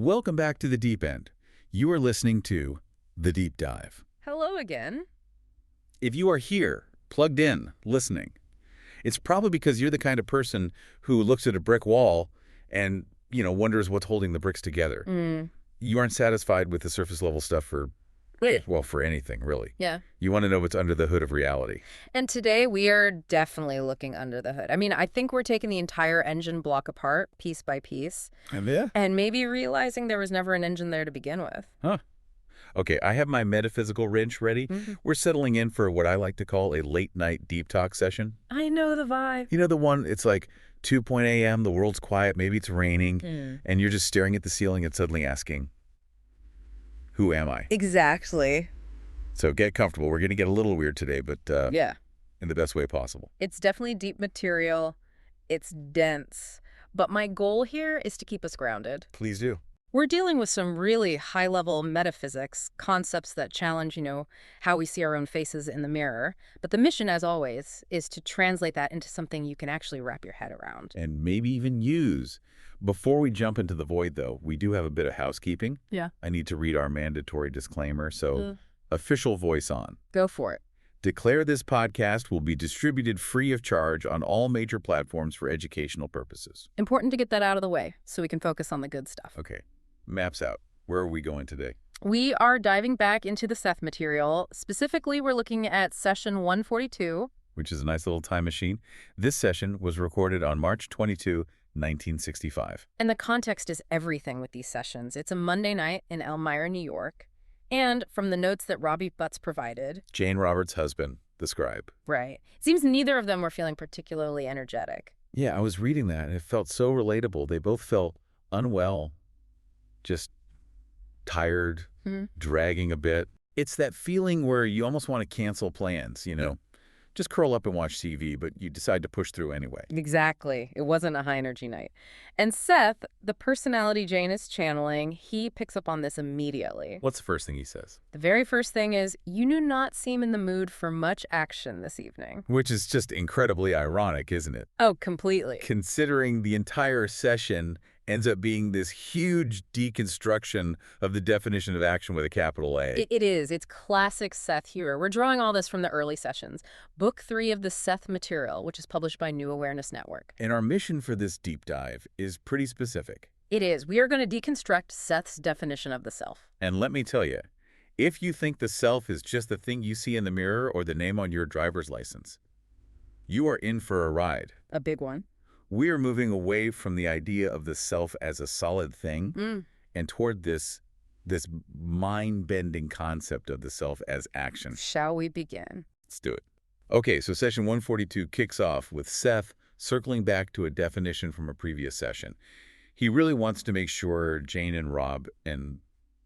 Welcome back to the Deep End. You are listening to The Deep Dive. Hello again. If you are here, plugged in, listening, it's probably because you're the kind of person who looks at a brick wall and, wonders what's holding the bricks together. You aren't satisfied with the surface level stuff for anything, really. Yeah. You want to know what's under the hood of reality. And today we are definitely looking under the hood. I think we're taking the entire engine block apart, piece by piece. And maybe realizing there was never an engine there to begin with. Huh. Okay, I have my metaphysical wrench ready. We're settling in for what I like to call a late-night deep talk session. I know the vibe. You know the one, it's like 2 a.m., the world's quiet, maybe it's raining, and you're just staring at the ceiling and suddenly asking, who am I? Exactly. So get comfortable. We're going to get a little weird today, but Yeah. in the best way possible. It's definitely deep material. It's dense. But my goal here is to keep us grounded. Please do. We're dealing with some really high-level metaphysics, concepts that challenge, how we see our own faces in the mirror. But the mission, as always, is to translate that into something you can actually wrap your head around. And maybe even use. Before we jump into the void, though, we do have a bit of housekeeping. Yeah. I need to read our mandatory disclaimer, so official voice on. Go for it. Declare this podcast will be distributed free of charge on all major platforms for educational purposes. Important to get that out of the way so we can focus on the good stuff. Okay. Maps out. Where are we going today? We are diving back into the Seth Material. Specifically, we're looking at session 142. Which is a nice little time machine. This session was recorded on March 22, 1965. And the context is everything with these sessions. It's a Monday night in Elmira, New York. And from the notes that Robbie Butts provided, Jane Roberts' husband, the scribe. Right. It seems neither of them were feeling particularly energetic. Yeah, I was reading that, and it felt so relatable. They both felt unwell, just tired, dragging a bit. It's that feeling where you almost want to cancel plans, Just curl up and watch TV, but you decide to push through anyway. Exactly. It wasn't a high-energy night. And Seth, the personality Jane is channeling, he picks up on this immediately. What's the first thing he says? The very first thing is, you do not seem in the mood for much action this evening. Which is just incredibly ironic, isn't it? Oh, completely. Considering the entire session ends up being this huge deconstruction of the definition of action with a capital A. It is. It's classic Seth humor. We're drawing all this from the early sessions. Book 3 of the Seth Material, which is published by New Awareness Network. And our mission for this deep dive is pretty specific. It is. We are going to deconstruct Seth's definition of the self. And let me tell you, if you think the self is just the thing you see in the mirror or the name on your driver's license, you are in for a ride. A big one. We are moving away from the idea of the self as a solid thing and toward this mind-bending concept of the self as action. Shall we begin? Let's do it. Okay, so session 142 kicks off with Seth circling back to a definition from a previous session. He really wants to make sure Jane and Rob, and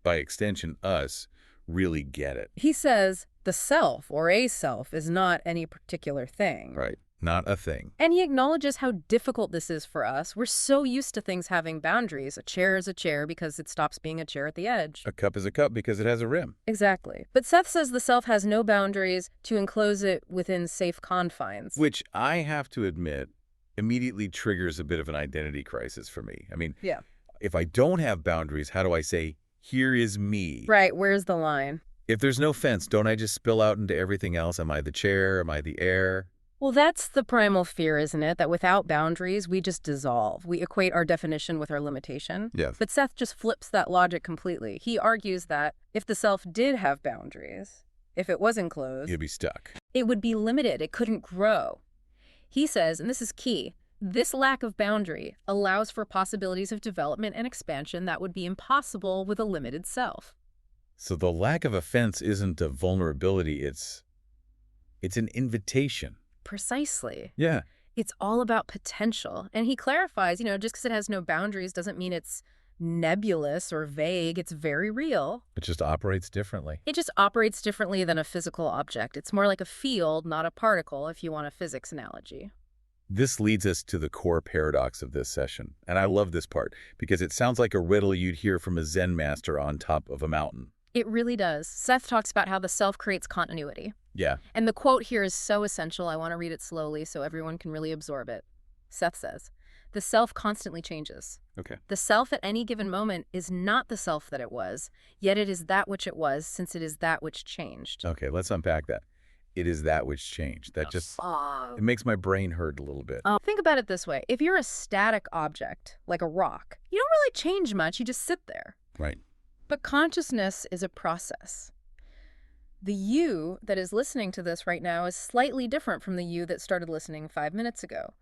by extension us, really get it. He says the self, or a self, is not any particular thing. Right. Not a thing. And he acknowledges how difficult this is for us. We're so used to things having boundaries. A chair is a chair because it stops being a chair at the edge. A cup is a cup because it has a rim. Exactly. But Seth says the self has no boundaries to enclose it within safe confines. Which I have to admit immediately triggers a bit of an identity crisis for me. Yeah. If I don't have boundaries, how do I say, here is me? Right. Where's the line? If there's no fence, don't I just spill out into everything else? Am I the chair? Am I the air? Well, that's the primal fear, isn't it? That without boundaries, we just dissolve. We equate our definition with our limitation. Yes. But Seth just flips that logic completely. He argues that if the self did have boundaries, if it was enclosed, You'd be stuck. it would be limited. It couldn't grow. He says, and this is key, this lack of boundary allows for possibilities of development and expansion that would be impossible with a limited self. So the lack of a fence isn't a vulnerability, it's an invitation. Precisely. Yeah. It's all about potential. And he clarifies, just because it has no boundaries doesn't mean it's nebulous or vague. It's very real. It just operates differently. It just operates differently than a physical object. It's more like a field, not a particle, if you want a physics analogy. This leads us to the core paradox of this session. And I love this part because it sounds like a riddle you'd hear from a Zen master on top of a mountain. It really does. Seth talks about how the self creates continuity. Yeah. And the quote here is so essential. I want to read it slowly so everyone can really absorb it. Seth says, The self constantly changes. Okay. The self at any given moment is not the self that it was, yet it is that which it was, since it is that which changed. Okay, let's unpack that. It is that which changed. That just, Oh. it makes my brain hurt a little bit. Think about it this way. If you're a static object, like a rock, you don't really change much, you just sit there. Right. But consciousness is a process. The you that is listening to this right now is slightly different from the you that started listening 5 minutes ago.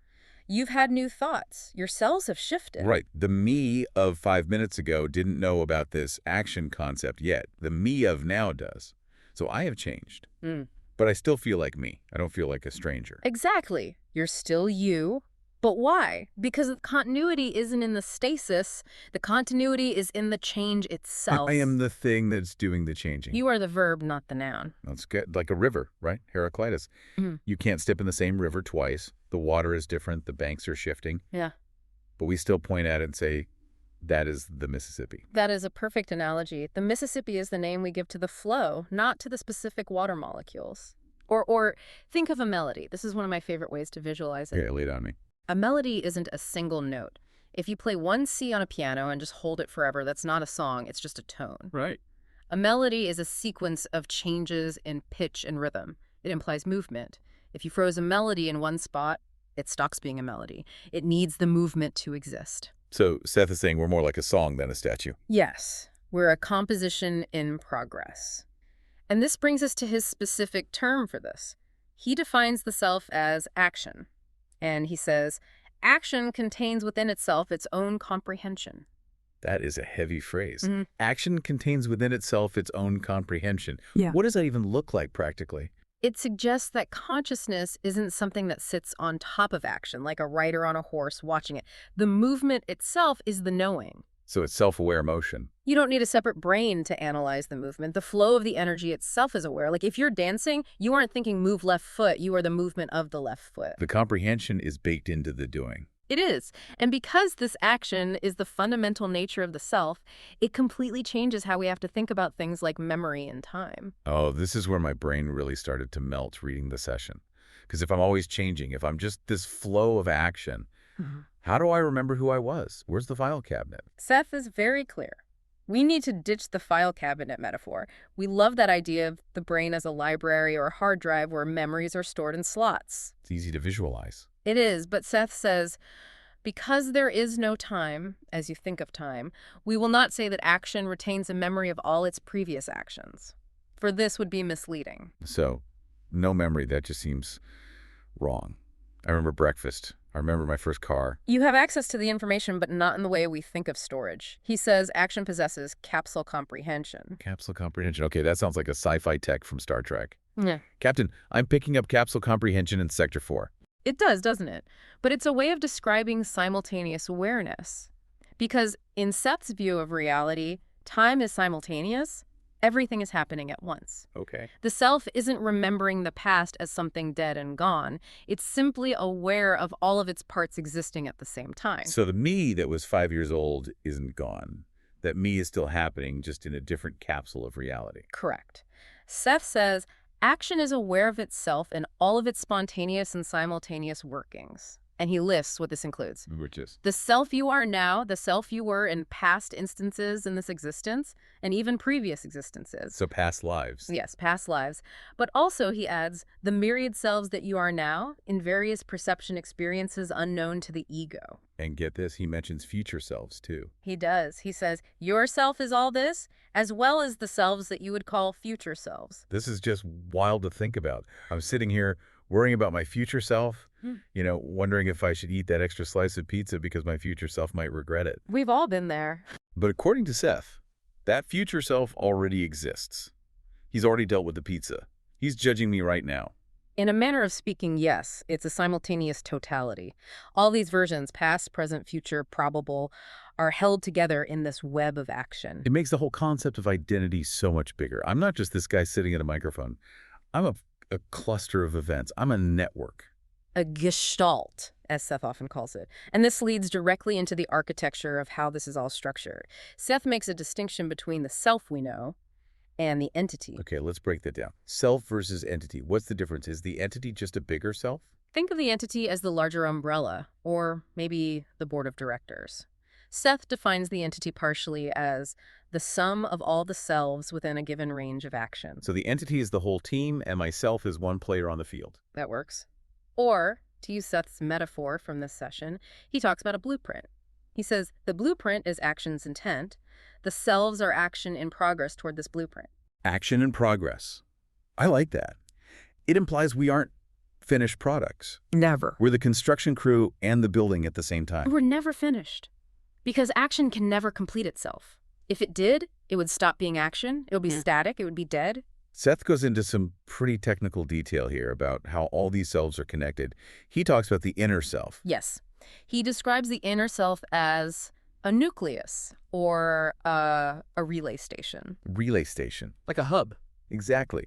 You've had new thoughts. Your cells have shifted. Right. The me of 5 minutes ago didn't know about this action concept yet. The me of now does. So I have changed. But I still feel like me. I don't feel like a stranger. Exactly. You're still you. But why? Because the continuity isn't in the stasis. The continuity is in the change itself. I am the thing that's doing the changing. You are the verb, not the noun. That's good. Like a river, right? Heraclitus. You can't step in the same river twice. The water is different. The banks are shifting. Yeah. But we still point at it and say, that is the Mississippi. That is a perfect analogy. The Mississippi is the name we give to the flow, not to the specific water molecules. Or think of a melody. This is one of my favorite ways to visualize it. Okay, lay it on me. A melody isn't a single note. If you play one C on a piano and just hold it forever, that's not a song, it's just a tone. Right. A melody is a sequence of changes in pitch and rhythm. It implies movement. If you froze a melody in one spot, it stops being a melody. It needs the movement to exist. So Seth is saying we're more like a song than a statue. Yes, we're a composition in progress. And this brings us to his specific term for this. He defines the self as action. And he says, action contains within itself its own comprehension. That is a heavy phrase. Action contains within itself its own comprehension. What does that even look like practically? It suggests that consciousness isn't something that sits on top of action, like a rider on a horse watching it. The movement itself is the knowing. So it's self-aware motion. You don't need a separate brain to analyze the movement. The flow of the energy itself is aware. Like if you're dancing, you aren't thinking move left foot. You are the movement of the left foot. The comprehension is baked into the doing. It is. And because this action is the fundamental nature of the self, it completely changes how we have to think about things like memory and time. Oh, this is where my brain really started to melt reading the session. Because if I'm always changing, if I'm just this flow of action, how do I remember who I was? Where's the file cabinet? Seth is very clear. We need to ditch the file cabinet metaphor. We love that idea of the brain as a library or a hard drive where memories are stored in slots. It's easy to visualize. It is, but Seth says, because there is no time, as you think of time, we will not say that action retains a memory of all its previous actions. For this would be misleading. So, no memory, that just seems wrong. I remember breakfast. I remember my first car. You have access to the information, but not in the way we think of storage. He says action possesses capsule comprehension. Capsule comprehension. Okay, that sounds like a sci-fi tech from Star Trek. Yeah. Captain, I'm picking up capsule comprehension in Sector 4. It does, doesn't it? But it's a way of describing simultaneous awareness. Because in Seth's view of reality, time is simultaneous. Everything is happening at once. Okay. The self isn't remembering the past as something dead and gone. It's simply aware of all of its parts existing at the same time. So the me that was 5 years old isn't gone. That me is still happening, just in a different capsule of reality. Correct. Seth says action is aware of itself in all of its spontaneous and simultaneous workings. And he lists what this includes. Which is? The self you are now, the self you were in past instances in this existence, and even previous existences. So past lives. Yes, past lives. But also, he adds, the myriad selves that you are now in various perception experiences unknown to the ego. And get this, he mentions future selves too. He does. He says, your self is all this, as well as the selves that you would call future selves. This is just wild to think about. I'm sitting here worrying about my future self, wondering if I should eat that extra slice of pizza because my future self might regret it. We've all been there. But according to Seth, that future self already exists. He's already dealt with the pizza. He's judging me right now. In a manner of speaking, yes, it's a simultaneous totality. All these versions, past, present, future, probable, are held together in this web of action. It makes the whole concept of identity so much bigger. I'm not just this guy sitting at a microphone. I'm a cluster of events. I'm a network. A gestalt, as Seth often calls it. And this leads directly into the architecture of how this is all structured. Seth makes a distinction between the self we know and the entity. Okay, let's break that down. Self versus entity. What's the difference? Is the entity just a bigger self? Think of the entity as the larger umbrella, or maybe the board of directors. Seth defines the entity partially as the sum of all the selves within a given range of action. So the entity is the whole team, and myself is one player on the field. That works. Or, to use Seth's metaphor from this session, he talks about a blueprint. He says the blueprint is action's intent. The selves are action in progress toward this blueprint. Action in progress. I like that. It implies we aren't finished products. Never. We're the construction crew and the building at the same time. We're never finished. Because action can never complete itself. If it did, it would stop being action. It would be static. It would be dead. Seth goes into some pretty technical detail here about how all these selves are connected. He talks about the inner self. Yes. He describes the inner self as a nucleus or a relay station. Relay station. Like a hub. Exactly.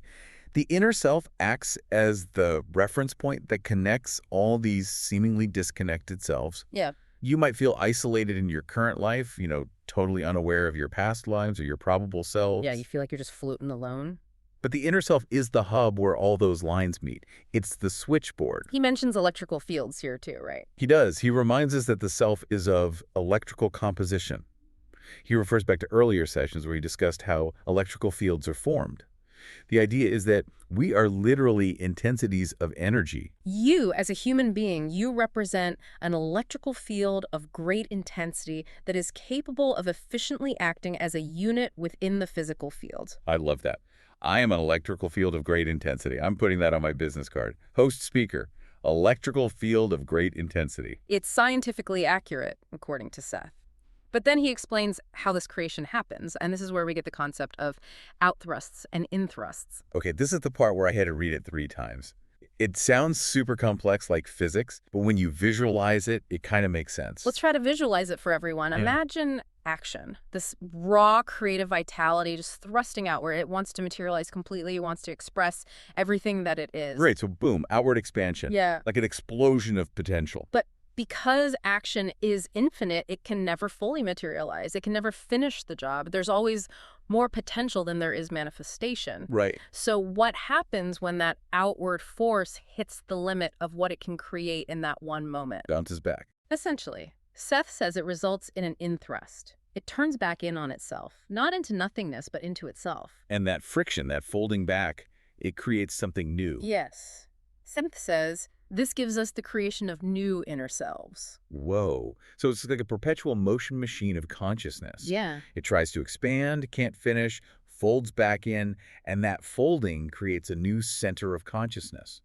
The inner self acts as the reference point that connects all these seemingly disconnected selves. Yeah. You might feel isolated in your current life, totally unaware of your past lives or your probable selves. Yeah, you feel like you're just floating alone. But the inner self is the hub where all those lines meet. It's the switchboard. He mentions electrical fields here too, right? He does. He reminds us that the self is of electrical composition. He refers back to earlier sessions where he discussed how electrical fields are formed. The idea is that we are literally intensities of energy. You, as a human being, you represent an electrical field of great intensity that is capable of efficiently acting as a unit within the physical field. I love that. I am an electrical field of great intensity. I'm putting that on my business card. Host speaker, electrical field of great intensity. It's scientifically accurate, according to Seth. But then he explains how this creation happens, and this is where we get the concept of outthrusts and inthrusts. Okay, this is the part where I had to read it 3 times. It sounds super complex like physics, but when you visualize it, it kind of makes sense. Let's try to visualize it for everyone. Yeah. Imagine action, this raw creative vitality just thrusting out where it wants to materialize completely, it wants to express everything that it is. Right, so boom, outward expansion. Yeah. Like an explosion of potential. But because action is infinite, it can never fully materialize. It can never finish the job. There's always more potential than there is manifestation. Right. So what happens when that outward force hits the limit of what it can create in that one moment? Bounces back. Essentially, Seth says it results in an inthrust. It turns back in on itself, not into nothingness, but into itself. And that friction, that folding back, it creates something new. Yes. Seth says this gives us the creation of new inner selves. Whoa. So it's like a perpetual motion machine of consciousness. Yeah. It tries to expand, can't finish, folds back in, and that folding creates a new center of consciousness,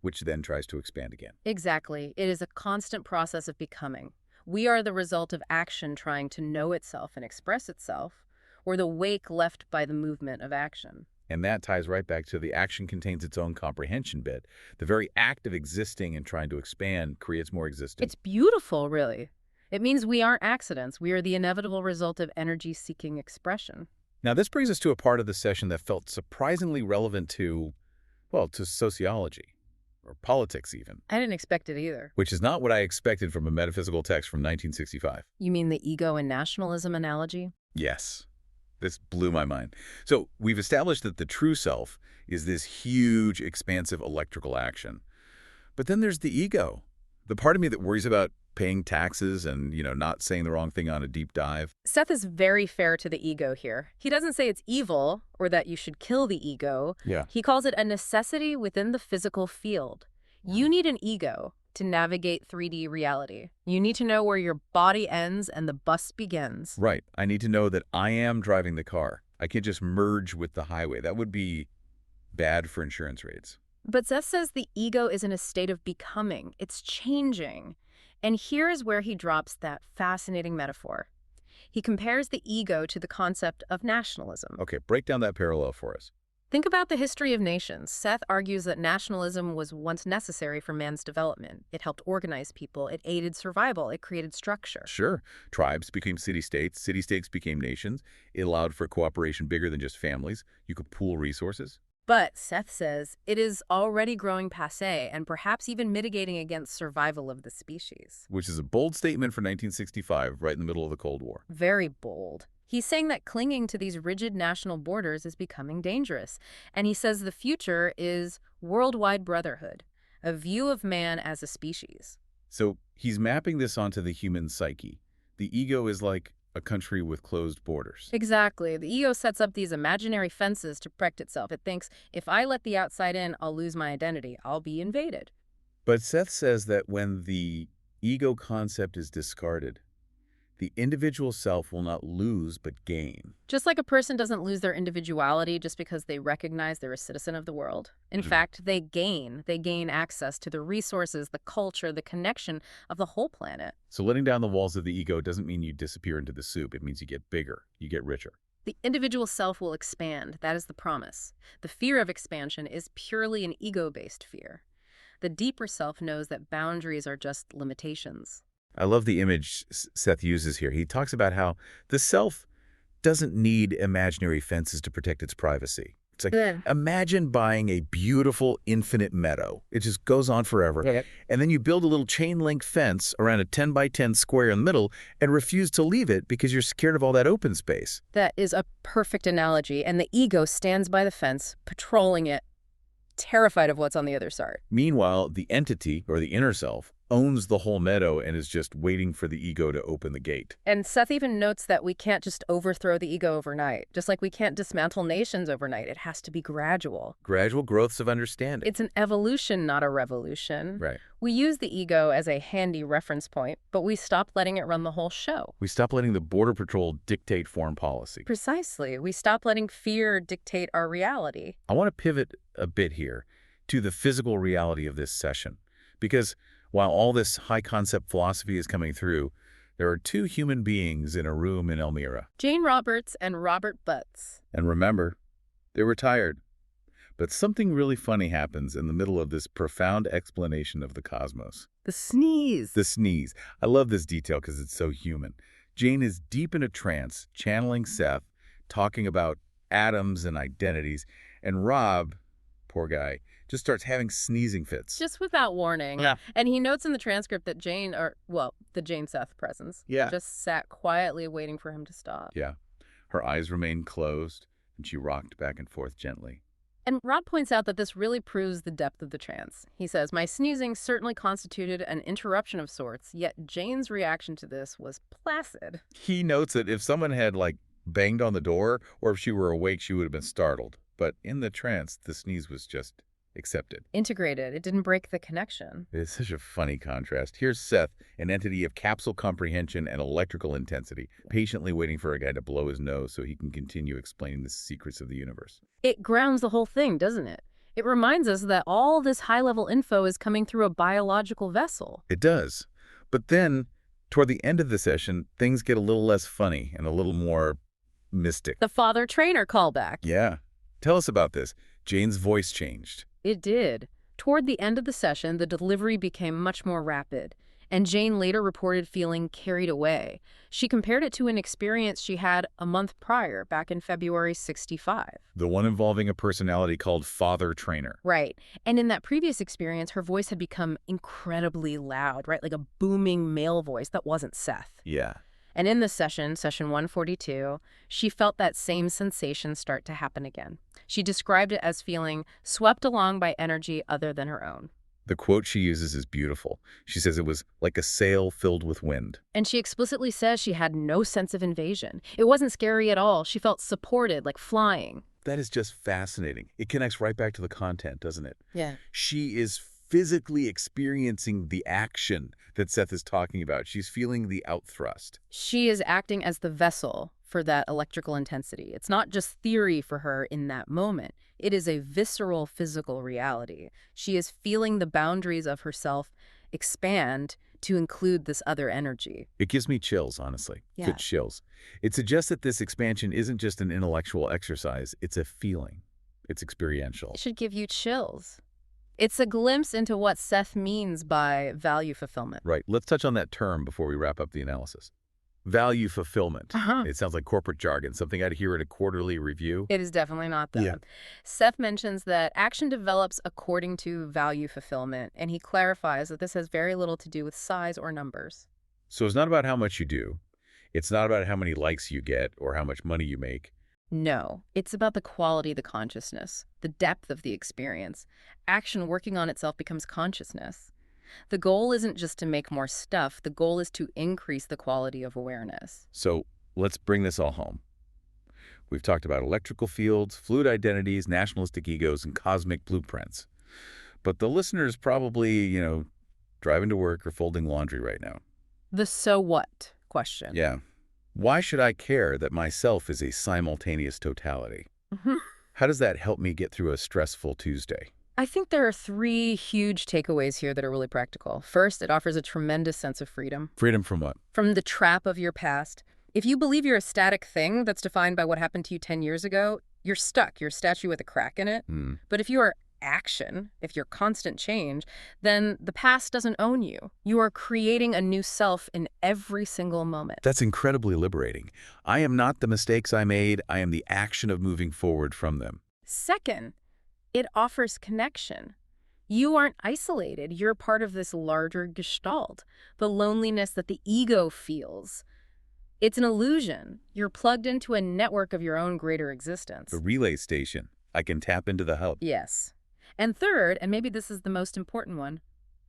which then tries to expand again. Exactly. It is a constant process of becoming. We are the result of action trying to know itself and express itself, or the wake left by the movement of action. And that ties right back to the action contains its own comprehension bit. The very act of existing and trying to expand creates more existence. It's beautiful, really. It means we aren't accidents. We are the inevitable result of energy-seeking expression. Now, this brings us to a part of the session that felt surprisingly relevant to sociology, or politics even. I didn't expect it either. Which is not what I expected from a metaphysical text from 1965. You mean the ego and nationalism analogy? Yes. This blew my mind. So we've established that the true self is this huge, expansive electrical action. But then there's the ego, the part of me that worries about paying taxes and, not saying the wrong thing on a deep dive. Seth is very fair to the ego here. He doesn't say it's evil or that you should kill the ego. Yeah. He calls it a necessity within the physical field. You need an ego to navigate 3D reality. You need to know where your body ends and the bus begins. Right. I need to know that I am driving the car. I can't just merge with the highway. That would be bad for insurance rates. But Seth says the ego is in a state of becoming. It's changing. And here is where he drops that fascinating metaphor. He compares the ego to the concept of nationalism. Okay, break down that parallel for us. Think about the history of nations. Seth argues that nationalism was once necessary for man's development. It helped organize people. It aided survival. It created structure. Sure. Tribes became city-states. City-states became nations. It allowed for cooperation bigger than just families. You could pool resources. But, Seth says, it is already growing passé and perhaps even mitigating against survival of the species. Which is a bold statement for 1965, right in the middle of the Cold War. Very bold. He's saying that clinging to these rigid national borders is becoming dangerous. And he says the future is worldwide brotherhood, a view of man as a species. So he's mapping this onto the human psyche. The ego is like a country with closed borders. Exactly. The ego sets up these imaginary fences to protect itself. It thinks, if I let the outside in, I'll lose my identity. I'll be invaded. But Seth says that when the ego concept is discarded, the individual self will not lose but gain. Just like a person doesn't lose their individuality just because they recognize they're a citizen of the world. In fact, they gain. They gain access to the resources, the culture, the connection of the whole planet. So letting down the walls of the ego doesn't mean you disappear into the soup. It means you get bigger, you get richer. The individual self will expand. That is the promise. The fear of expansion is purely an ego-based fear. The deeper self knows that boundaries are just limitations. I love the image Seth uses here. He talks about how the self doesn't need imaginary fences to protect its privacy. It's like, imagine buying a beautiful infinite meadow. It just goes on forever. Yeah. And then you build a little chain link fence around a 10 by 10 square in the middle and refuse to leave it because you're scared of all that open space. That is a perfect analogy, and the ego stands by the fence, patrolling it, terrified of what's on the other side. Meanwhile, the entity, or the inner self, owns the whole meadow and is just waiting for the ego to open the gate. And Seth even notes that we can't just overthrow the ego overnight. Just like we can't dismantle nations overnight. It has to be gradual. Gradual growths of understanding. It's an evolution, not a revolution. Right. We use the ego as a handy reference point, but we stop letting it run the whole show. We stop letting the Border Patrol dictate foreign policy. Precisely. We stop letting fear dictate our reality. I want to pivot a bit here to the physical reality of this session, because while all this high-concept philosophy is coming through, there are two human beings in a room in Elmira. Jane Roberts and Robert Butts. And remember, they were tired. But something really funny happens in the middle of this profound explanation of the cosmos. The sneeze. The sneeze. I love this detail because it's so human. Jane is deep in a trance, channeling Seth, talking about atoms and identities, and Rob, poor guy, just starts having sneezing fits. Just without warning. Yeah. And he notes in the transcript that Jane, the Jane-Seth presence, just sat quietly waiting for him to stop. Yeah. Her eyes remained closed, and she rocked back and forth gently. And Rob points out that this really proves the depth of the trance. He says, my sneezing certainly constituted an interruption of sorts, yet Jane's reaction to this was placid. He notes that if someone had, banged on the door, or if she were awake, she would have been startled. But in the trance, the sneeze was just accepted. Integrated. It didn't break the connection. It's such a funny contrast. Here's Seth, an entity of capsule comprehension and electrical intensity, patiently waiting for a guy to blow his nose so he can continue explaining the secrets of the universe. It grounds the whole thing, doesn't it? It reminds us that all this high-level info is coming through a biological vessel. It does. But then, toward the end of the session, things get a little less funny and a little more mystic. The father-trainer callback. Yeah. Tell us about this. Jane's voice changed. It did. Toward the end of the session, the delivery became much more rapid, and Jane later reported feeling carried away. She compared it to an experience she had a month prior, back in February '65. The one involving a personality called Father Trainer. Right. And in that previous experience, her voice had become incredibly loud, right? Like a booming male voice that wasn't Seth. Yeah. And in this session 142, she felt that same sensation start to happen again. She described it as feeling swept along by energy other than her own. The quote she uses is beautiful. She says it was like a sail filled with wind. And she explicitly says she had no sense of invasion. It wasn't scary at all. She felt supported, like flying. That is just fascinating. It connects right back to the content, doesn't it? Yeah. She is physically experiencing the action that Seth is talking about. She's feeling the outthrust. She is acting as the vessel for that electrical intensity. It's not just theory for her in that moment. It is a visceral physical reality. She is feeling the boundaries of herself expand to include this other energy. It gives me chills, honestly. Yeah. Good chills. It suggests that this expansion isn't just an intellectual exercise. It's a feeling. It's experiential. It should give you chills. It's a glimpse into what Seth means by value fulfillment. Right. Let's touch on that term before we wrap up the analysis. Value fulfillment. It sounds like corporate jargon, something I'd hear at a quarterly review. It is definitely not that. Yeah. Seth mentions that action develops according to value fulfillment, and he clarifies that this has very little to do with size or numbers. So it's not about how much you do. It's not about how many likes you get or how much money you make. No, it's about the quality of the consciousness, the depth of the experience. Action working on itself becomes consciousness. The goal isn't just to make more stuff, the goal is to increase the quality of awareness. So let's bring this all home. We've talked about electrical fields, fluid identities, nationalistic egos, and cosmic blueprints. But the listener's probably, driving to work or folding laundry right now. The so what question. Yeah. Why should I care that myself is a simultaneous totality? Mhm. How does that help me get through a stressful Tuesday? I think there are three huge takeaways here that are really practical. First, it offers a tremendous sense of freedom. Freedom from what? From the trap of your past. If you believe you're a static thing that's defined by what happened to you 10 years ago, you're stuck. You're a statue with a crack in it. Hmm. But if you are action, if you're constant change, then the past doesn't own you. You are creating a new self in every single moment. That's incredibly liberating. I am not the mistakes I made. I am the action of moving forward from them. Second, it offers connection. You aren't isolated. You're part of this larger gestalt. The loneliness that the ego feels, it's an illusion. You're plugged into a network of your own greater existence. A relay station. I can tap into the hub. Yes. And third, and maybe this is the most important one,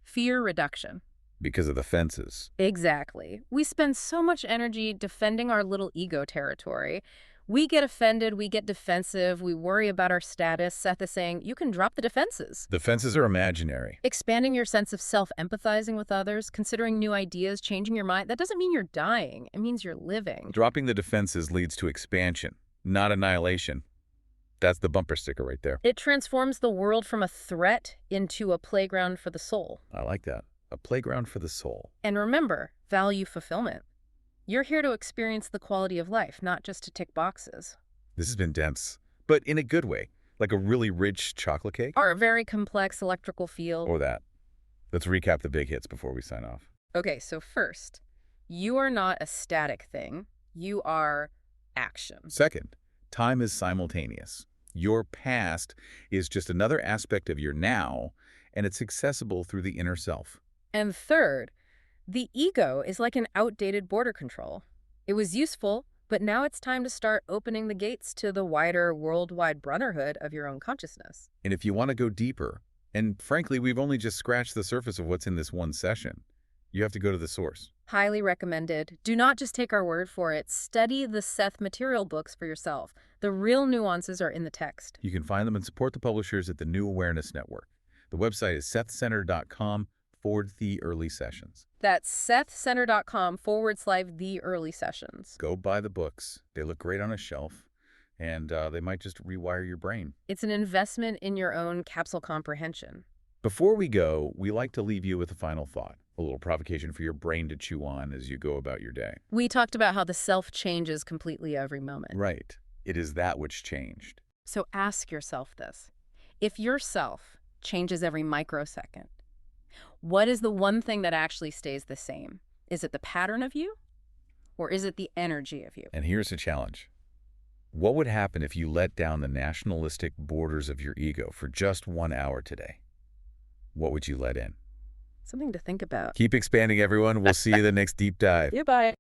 fear reduction. Because of the fences. Exactly. We spend so much energy defending our little ego territory. We get offended, we get defensive, we worry about our status. Seth is saying, you can drop the defenses. The fences are imaginary. Expanding your sense of self, empathizing with others, considering new ideas, changing your mind, that doesn't mean you're dying. It means you're living. Dropping the defenses leads to expansion, not annihilation. That's the bumper sticker right there. It transforms the world from a threat into a playground for the soul. I like that. A playground for the soul. And remember, value fulfillment. You're here to experience the quality of life, not just to tick boxes. This has been dense, but in a good way. Like a really rich chocolate cake? Or a very complex electrical field. Or that. Let's recap the big hits before we sign off. Okay, so first, you are not a static thing. You are action. Second, time is simultaneous. Your past is just another aspect of your now, and it's accessible through the inner self. And third, the ego is like an outdated border control. It was useful, but now it's time to start opening the gates to the wider worldwide brotherhood of your own consciousness. And if you want to go deeper, and frankly, we've only just scratched the surface of what's in this one session, you have to go to the source. Highly recommended. Do not just take our word for it. Study the Seth Material books for yourself. The real nuances are in the text. You can find them and support the publishers at the New Awareness Network. The website is sethcenter.com/the-early sessions. That's sethcenter.com/the early sessions. Go buy the books. They look great on a shelf, and they might just rewire your brain. It's an investment in your own capsule comprehension. Before we go, we like to leave you with a final thought, a little provocation for your brain to chew on as you go about your day. We talked about how the self changes completely every moment. Right. It is that which changed. So ask yourself this. If your self changes every microsecond, what is the one thing that actually stays the same? Is it the pattern of you, or is it the energy of you? And here's a challenge. What would happen if you let down the nationalistic borders of your ego for just 1 hour today? What would you let in? Something to think about. Keep expanding, everyone. We'll see you the next deep dive. Yeah, bye.